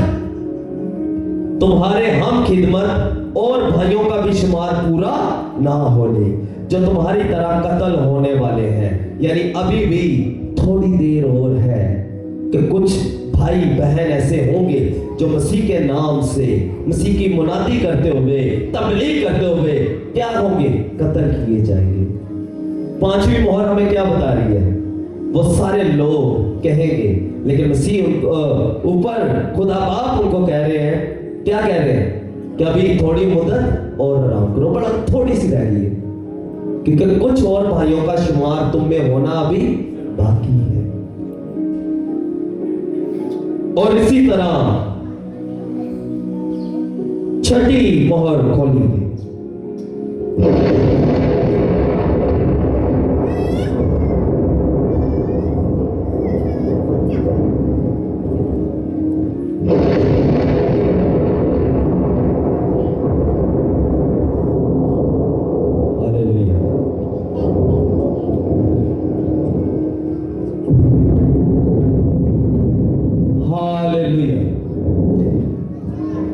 तुम्हारे हम खिदमत और भाइयों का भी शुमार पूरा ना होने, जो तुम्हारी तरह कत्ल होने वाले हैं। यानी अभी भी थोड़ी देर और है, कि कुछ भाई बहन ऐसे होंगे जो मसीह के नाम से मसीह की मुनादी करते हुए तबलीग करते हुए क्या होंगे, कत्ल किए जाएंगे। पांचवी मोहर हमें क्या बता रही है, वो सारे लोग कहेंगे, लेकिन मसीह ऊपर खुदा बाप उनको कह रहे हैं, क्या कह रहे हैं कि अभी थोड़ी मुद्दत और आराम करो, बड़ा थोड़ी सी रह गई है, क्योंकि कुछ और भाइयों का शुमार तुम में होना अभी बाकी है। और इसी तरह छठी मोहर खोली गई।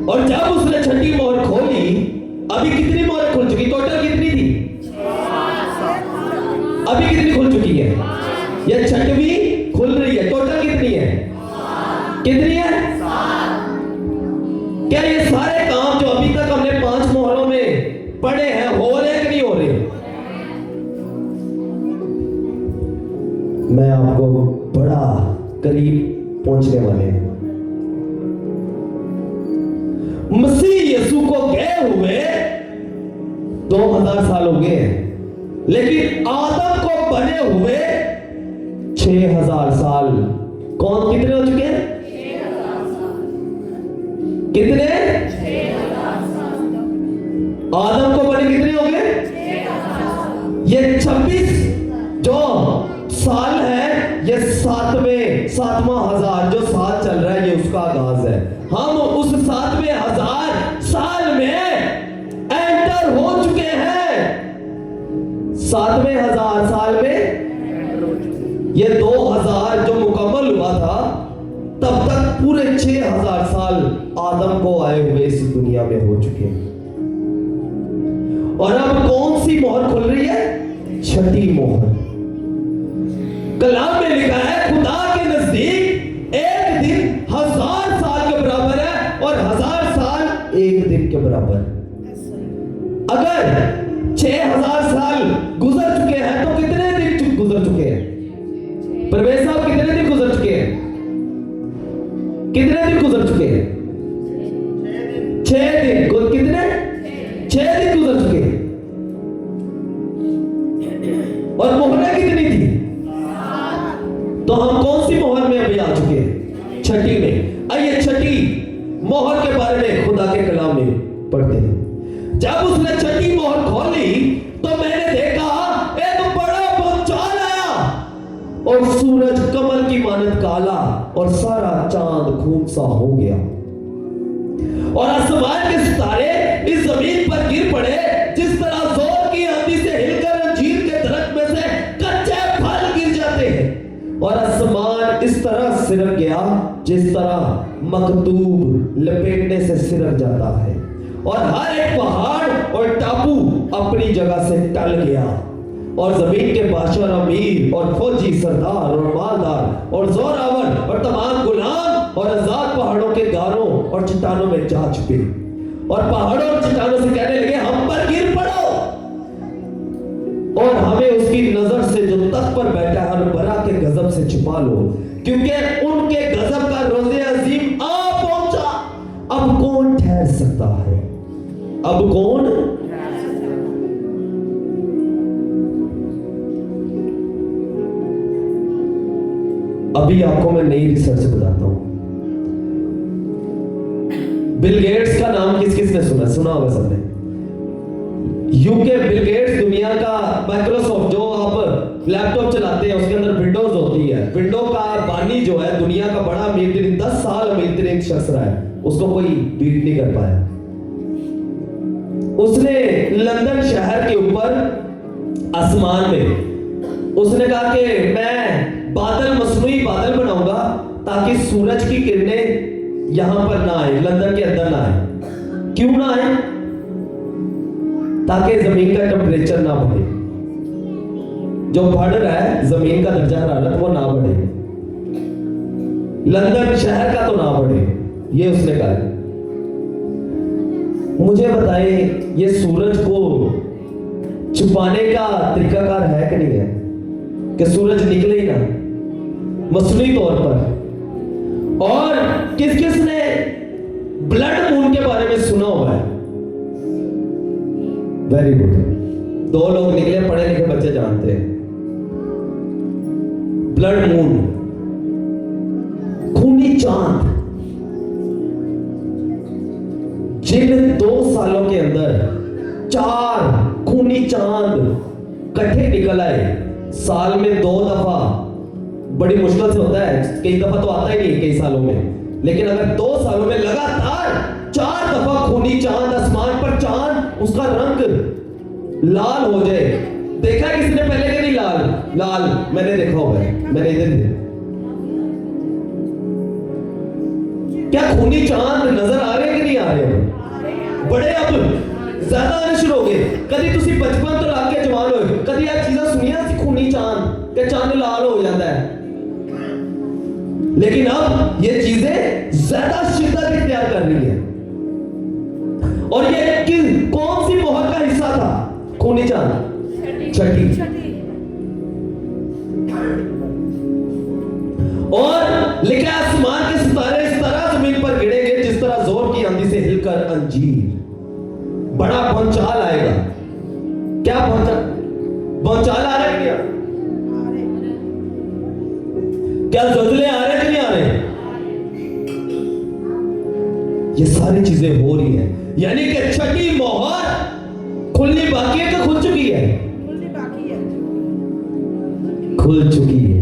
और जब उसने छठी मोहर खोली, अभी कितनी मोहर खुल चुकी, टोटल कितनी थी, अभी कितनी खुल चुकी है, ये छठवीं खुल रही है, टोटल कितनी है, कितनी है, क्या ये सारे काम जो अभी तक हमने 5 मोहरों में पढ़े हैं हो रहे कि नहीं हो रहे? मैं आपको बड़ा करीब पहुंचने वाले हैं। मसीह यीशु को गए हुए 2000 साल हो गए हैं, लेकिन आदम को बने हुए 6000 साल। कौन कितने हो चुके हैं, कितने, आदम को बने कितने हो गए, ये 26 जो साल है, ये 7वां हजार जो साल चल रहा है, ये उसका आगाज है। हम उस 7वें हजार साल में एंटर हो चुके हैं। 7वें हजार साल में ये 2000 जो मुकम्मल हुआ था, तब तक पूरे 6000 साल आदम को आए हुए इस दुनिया में हो चुके हैं। और अब कौन सी मोहर खुल रही है, छठी मोहर। कलाम में लिखा है, खुदा के नजदीक एक दिन 1000 साल के बराबर है और 1000 साल एक दिन के बराबर। अगर 6000 साल गुजर चुके हैं तो कितने दिन गुजर चुके हैं, परवेज साहब कितने दिन गुजर चुके हैं, कितने दिन गुजर चुके हैं, 6 दिन, कितने, 6 दिन गुजर चुके हैं। और मोहरें कितनी थी, तो हम कौन सी मोहर में अभी आ चुके हैं, छठी में। आइए छठी मोहर के बारे में खुदा के कलाम में पढ़ते हैं। जब उसने छठी मोहर खोली तो मैंने देखा एक बड़ा भूचाल आया और सूरज कमल की मानद काला और सारा चांद खून सा हो गया और आसमान के सितारे इस जमीन पर गिर पड़े, जिस तरह जोर की आंधी से हिलकर अंजीर के दरख्त में से कच्चे फल गिर जाते हैं। और आसमान इस तरह सिरक गया जिस तरह मकतूब लपेटने से सिरक जाता है, और हर एक पहाड़ और टापू अपनी जगह से टल गया, और जमीन के बादशाह और अमीर और फौजी सरदार और मालदार और जोरावर और तमाम गुलाम और आजाद पहाड़ों के गारों और चट्टानों में जा चुके, और पहाड़ों और चट्टानों से कहने लगे, हम पर गिर पड़ो और हमें उसकी नजर से जो तख्त पर बैठा है बरा के गजब से छुपा लो, क्योंकि उनके गजब का रोज़े अजीम आ पहुंचा। अब कौन ठहर सकता है, अब कौन, अभी आपको मैं नई रिसर्च बताता हूं। बिल गेट्स का नाम किस किस ने सुना होगा सबने। यूके बिल गेट्स दुनिया का माइक्रोसॉफ्ट जो आप लैपटॉप चलाते हैं उसके अंदर विंडोज होती है, विंडो का बानी जो है दुनिया का बड़ा अमीर तरीन 10 साल अमीर तरीन शख्स रहा है, उसको कोई बीट नहीं कर पाया। उसने लंदन शहर के ऊपर आसमान में उसने कहा कि मैं बादल, मसनूई बादल बनाऊंगा ताकि सूरज की किरणें यहां पर ना आए, लंदन के अंदर ना आए। क्यों ना आए, ताकि जमीन का टेम्परेचर ना बढ़े, जो बढ़ रहा है जमीन का दर्जा हरारत वो ना बढ़े। लंदन शहर का तो ना बढ़े, ये उसने कहा। मुझे बताए ये सूरज को छुपाने का तरीकाकार है कि नहीं है, कि सूरज निकले ही ना मसनूई तौर पर। और किस किस ने ब्लड मून के बारे में सुना हुआ है? वेरी गुड, 2 लोग निकले, पढ़े लिखे बच्चे जानते हैं। ब्लड मून, खूनी चांद, जिन 2 सालों के अंदर 4 खूनी चांद इकट्ठे निकल आए। साल में 2 दफा, बड़ी मुश्किल से होता है, कई दफा तो आता ही नहीं कई सालों में, लेकिन अगर 2 सालों में लगातार 4 दफा खूनी चांद, आसमान पर चांद, उसका रंग लाल हो जाए। देखा है किसी ने पहले कि नहीं? लाल लाल मैंने देखा हुआ है, मैंने इधर देखा। क्या खूनी चांद नजर आ रहे हैं कि नहीं आ रहे? बड़े अब ज्यादा आने शुरू हो गए। कभी तुसी बचपन तो लाके जवान हो, कभी यह चीजें सुनिया सी खूनी चांद के चांद लाल हो जाता है, लेकिन अब ये चीजें ज्यादा शिद्दत इख्तियार कर रही है। और ये कौन सी मोहर का हिस्सा था खूनी चांद? छठी। और लिखा आसमान के सितारे इस तरह जमीन पर गिरेंगे जिस तरह जोर की आंधी से हिलकर अंजीर। बड़ा भौचाल आएगा। क्या भौचाल आ रहा है? क्या ज़लज़ले आ रहे हैं कि नहीं आ रहे? ये सारी चीजें हो रही है, यानी कि छठी मोहर खुलनी बाकी है कि खुल चुकी है? खुल चुकी है।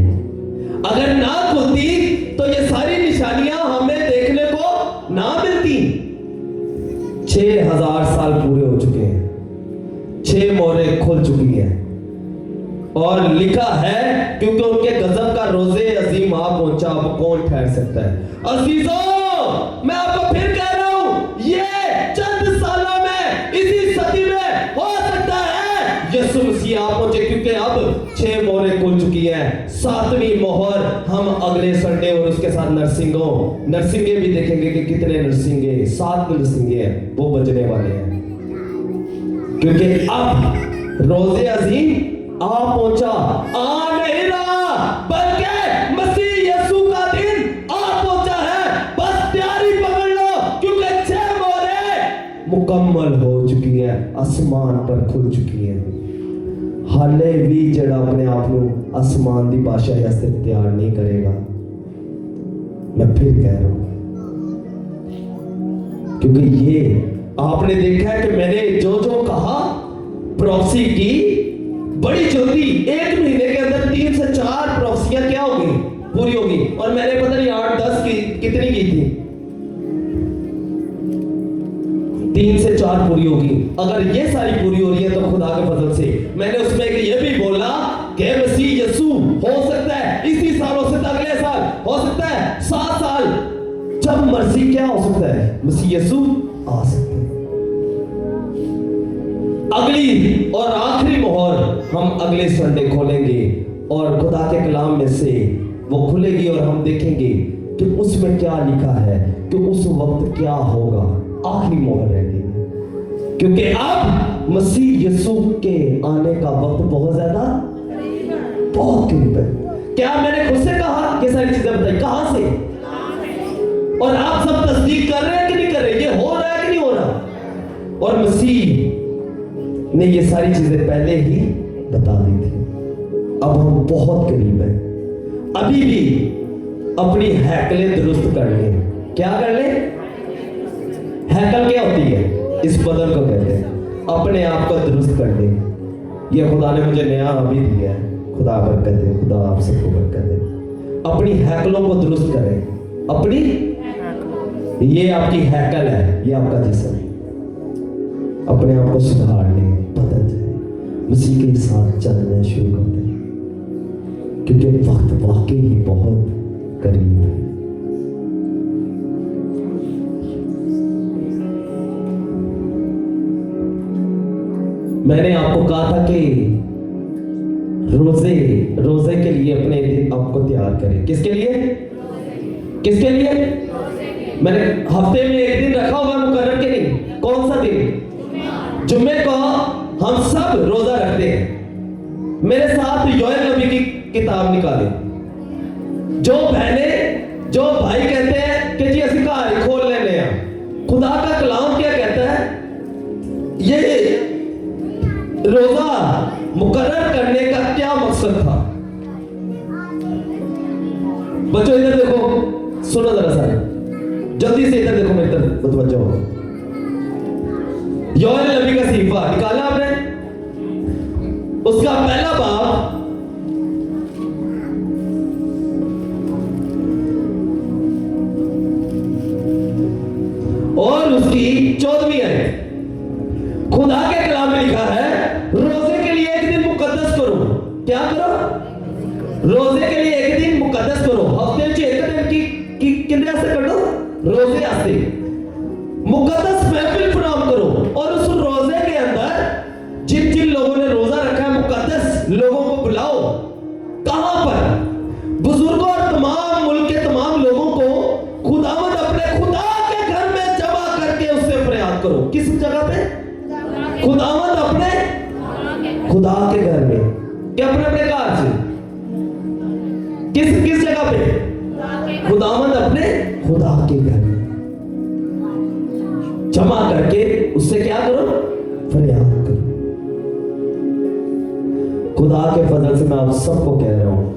अगर ना खुलती तो ये सारी निशानियां हमें देखने को ना मिलती। 6000 साल पूरे हो चुके हैं, 6 मोहरें खुल चुकी हैं। और लिखा है क्योंकि उनके गजब का रोजे अजीम आ पहुंचा, अब कौन ठहर सकता है? अजीजों, मैं आपको फिर कह रहा हूं, ये चंद सालों में, इसी सदी में हो सकता है यीशु मसीह आ पहुंचे, क्योंकि अब 6 मोहरें खुल चुकी हैं। 7वीं मोहर हम अगले संडे और उसके साथ नरसिंगे भी देखेंगे कि कितने नरसिंगे, 7 नरसिंगे हैं, वो बजने वाले हैं। क्योंकि अब रोजे अजीम आ पहुंचा, आ नहीं रहा, बल्कि मसीह यीशु का दिन आ पहुंचा है। बस तैयारी पकड़ लो, क्योंकि 6 मोहरें मुकम्मल हो चुकी है, आसमान पर खुल चुकी है। हाले भी जड़ा अपने आप को आसमान की बादशाही वास्ते तैयार नहीं करेगा। मैं फिर कह रहा हूं, क्योंकि ये आपने देखा है कि मैंने जो जो कहा, प्रॉफसी की, बड़ी जल्दी 1 महीने के अंदर 3 से 4 प्रॉफसियां क्या हो गई? पूरी होगी। और मैंने पता नहीं 8-10 की कितनी की थी, 3 से 4 पूरी होगी। अगर ये सारी पूरी हो रही है तो खुदा के फजल से मैंने उसमें ये भी बोला कि मसीह यीशु हो सकता है इसी साल, हो सकता है अगले साल, हो सकता है 7 साल, जब मर्जी क्या हो सकता है, मसीह यीशु आ सकते हैं। अगली और आखिरी मोहर हम अगले संडे खोलेंगे और खुदा के कलाम में से वो खुलेगी और हम देखेंगे कि उसमें क्या लिखा है, कि उस वक्त क्या होगा। आखिरी मोहर रह गई, क्योंकि अब मसीह यीशु के आने का वक्त बहुत ज्यादा, बहुत करीब है। क्या मैंने खुद से कहा? ये सारी चीजें बताई कहां से? और आप सब तस्दीक कर रहे हैं कि नहीं कर रहे? ये हो रहा है कि नहीं हो रहा? और मसीह ने ये सारी चीजें पहले ही बता दी थी। अब हम बहुत करीब हैं। अभी भी अपनी हैकलें दुरुस्त कर लें। क्या कर लें? हैकल क्या होती है? इस बदन को कहते हैं। अपने आप को दुरुस्त कर लें। ये खुदा ने मुझे नया अभी दिया है। खुदा बरकत दे, खुदा आप सबको बरकत दे। अपनी हैकलों को दुरुस्त करें। अपनी, ये आपकी हैकल है, ये आपका जिस्म। अपने आप को सुधार लें, बदल जाए, मसीह के साथ चलना शुरू कर दें, क्योंकि वक्त वाकई ही बहुत करीब है। मैंने आपको कहा था कि रोजे के लिए अपने आपको तैयार करें। किसके लिए? किसके लिए? मैंने हफ्ते में एक दिन रखा हुआ मुकर्रर के नहीं। कौन सा दिन? जुम्मे को हम सब रोजा रखते हैं। मेरे साथ योएल नबी की किताब निकाले। जो बहने जो भाई कहते हैं कि जी असि घर ही खोल लेने हैं, खुदा का कलाम क्या कहता है? ये रोजा मुकर्रर करने का क्या मकसद था? बच्चों इधर देखो, सुनो जरा सा, जल्दी से इधर देखो, मेरी तरफ मुतवज्जो हो। योएल नबी का सहीफा निकाला आपने? उसका पहला बाब और उसकी 14वीं आयत। खुदा के कलाम में लिखा है रोजे के लिए एक दिन मुकद्दस करो। क्या करो? रोजे के लिए एक दिन मुकद्दस करो। हफ्ते में एक दिन की कितने से कर दो? रोजे आते मुकद्दस महफिल प्रोग्राम करो। और उस रोजे के अंदर जिन जिन लोगों ने रोजा रखा है, मुकद्दस लोगों को बुलाओ। कहां पर? बुजुर्गों और तमाम मुल्क के तमाम लोगों को खुदावंद अपने खुदा के घर में जमा करके उससे फरियाद करो। किस जगह पे? खुदावंद अपने खुदा के घर में। क्या? अपने अपने घर से। किस किस जगह पे? खुदावंद अपने खुदा के घर में जमा करके उससे क्या करो? फरियाद करो। खुदा के फजल से मैं आप सबको कह रहा हूं,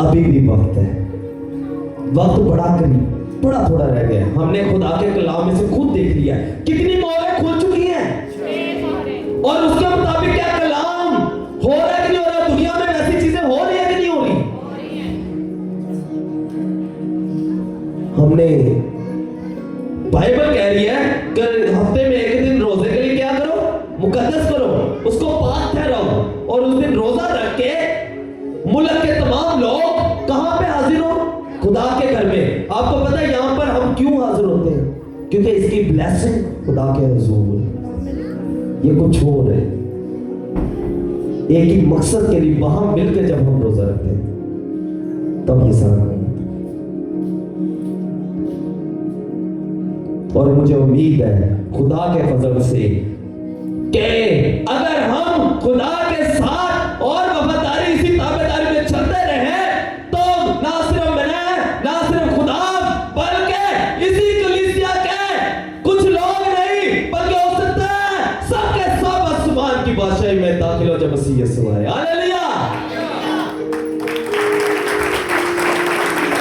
अभी भी वक्त है। वक्त बड़ा करीब, बड़ा थोड़ा रह गया। हमने खुदा के कलाम में से खुद देख लिया है कितनी मोहरें खुल चुकी हैं, और उसके मुताबिक क्या कलाम हो रहा है कि नहीं हो रहा? दुनिया में ऐसी चीजें हो रही है कि नहीं हो रही? हमने बाइबल कह रही है कि हफ्ते में एक दिन रोजे के लिए क्या करो? मुकद्दस करो, उसको पाक ठहराओ। और उस दिन रोजा रख के मुल्क के तमाम लोग कहां पे हाजिर हो? खुदा के घर में। आपको पता है यहां पर हम क्यों हाजिर होते हैं? क्योंकि इसकी ब्लेसिंग खुदा के हुजूर, ये कुछ और है। एक ही मकसद के लिए वहां मिलकर जब हम रोजा रखते हैं तब ये सारा होता है। और मुझे उम्मीद है खुदा के फजल से कि अगर हम खुदा के साथ और वफादारी इसी ताबेदारी में चलते रहे तो ना सिर्फ मैंने, ना सिर्फ खुदा, बल्कि इसी कलीसिया के कुछ लोग नहीं, बल्कि हो सकता है सबके सब आसमान की बादशाही में दाखिल हो जब मसीह यीशु आए। हालेलुया।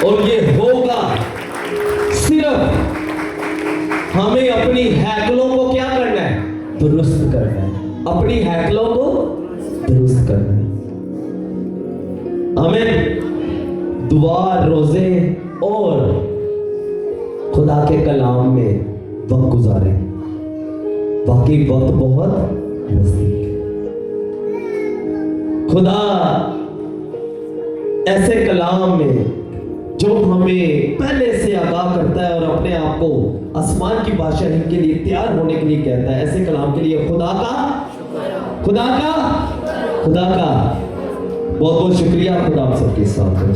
और ये होगा सिर्फ हमें अपनी हैकलों को क्या करना है? दुरुस्त करना है। अपनी हैकलों को दुरुस्त करना है। हमें दुआ, रोजे और खुदा के कलाम में वक्त गुजारें। वाकई वक्त बहुत नजदीक है। खुदा ऐसे कलाम में जो हमें पहले से आगाह करता है और अपने आप को आसमान की बादशाही के लिए तैयार होने के लिए कहता है, ऐसे कलाम के लिए खुदा का बहुत बहुत शुक्रिया। खुदा आप सबके साथ है।